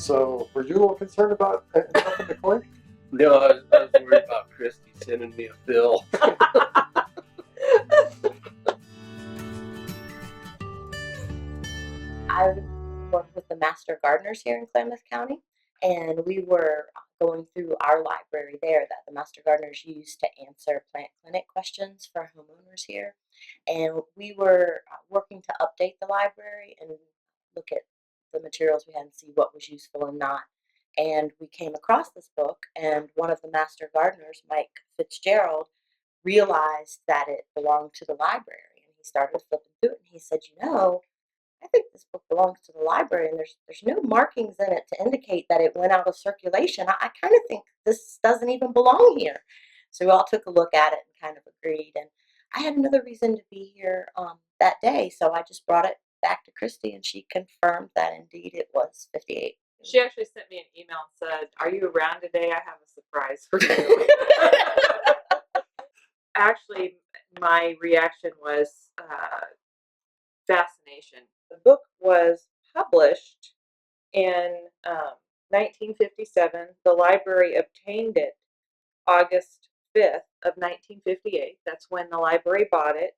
So, were you a little concerned about ending up in the clinic? No, I was worried about Christy sending me a bill. I work with the master gardeners here in Klamath County, and we were going through our library there that the master gardeners use to answer plant clinic questions for homeowners here. And we were working to update the library and look at the materials we had and see what was useful and not. And we came across this book, and one of the master gardeners, Mike Fitzgerald, realized that it belonged to the library. And he started flipping through it, and he said, I think this book belongs to the library, and there's no markings in it to indicate that it went out of circulation. I kind of think this doesn't even belong here. So we all took a look at it and kind of agreed. And I had another reason to be here that day, so I just brought it back to Christy, and she confirmed that indeed it was 58. She actually sent me an email and said, "Are you around today? I have a surprise for you." Actually, my reaction was fascination. The book was published in 1957. The library obtained it August 5th of 1958. That's when the library bought it.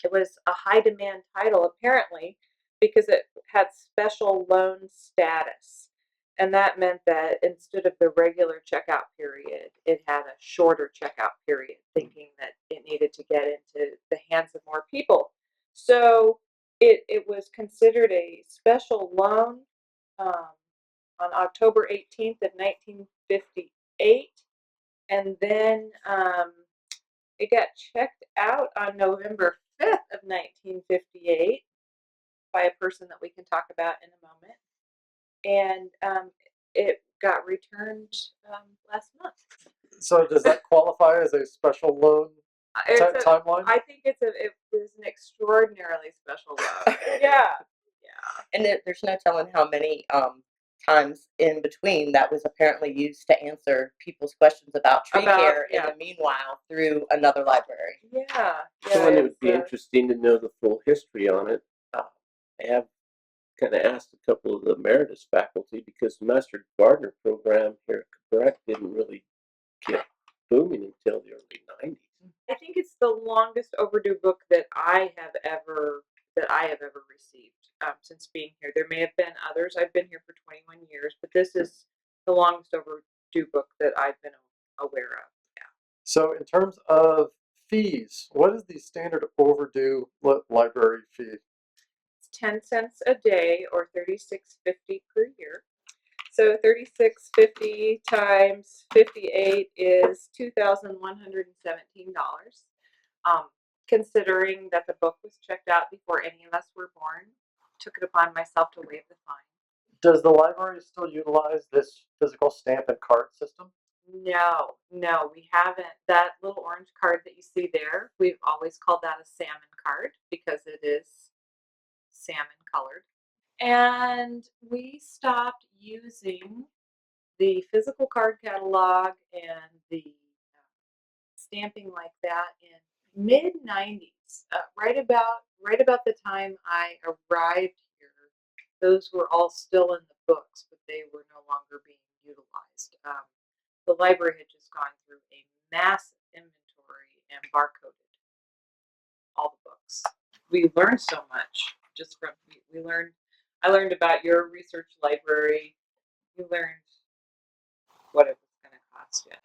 It was a high demand title, apparently, because it had special loan status. And that meant that instead of the regular checkout period, it had a shorter checkout period, thinking that it needed to get into the hands of more people. So it was considered a special loan on October 18th of 1958. And then it got checked out on November 5th of 1958 by a person that we can talk about in a moment. And it got returned last month. So does that qualify as a special loan timeline? I think it was an extraordinarily special loan. Yeah. And there's no telling how many times in between that was apparently used to answer people's questions about tree care in the meanwhile through another library. Yeah. So it would be interesting to know the full history on it. I have kind of asked a couple of the emeritus faculty because the Master Gardener program here at Quebec didn't really get booming until the early 90s. I think it's the longest overdue book that I have ever received since being here. There may have been others. I've been here for 21 years, but this is the longest overdue book that I've been aware of. Yeah. So in terms of fees, what is the standard overdue library fee? 10 cents a day or $36.50 per year. So $36.50 times 58 is $2,117. Considering that the book was checked out before any of us were born, took it upon myself to waive the fine. Does the library still utilize this physical stamp and card system? No, we haven't. That little orange card that you see there, we've always called that a salmon card because it is salmon colored. And we stopped using the physical card catalog and the stamping like that in mid-90s. Right about the time I arrived here, those were all still in the books, but they were no longer being utilized. The library had just gone through a massive inventory and barcoded all the books. We learned so much just from I learned about your research library. You learned what it was going to cost you.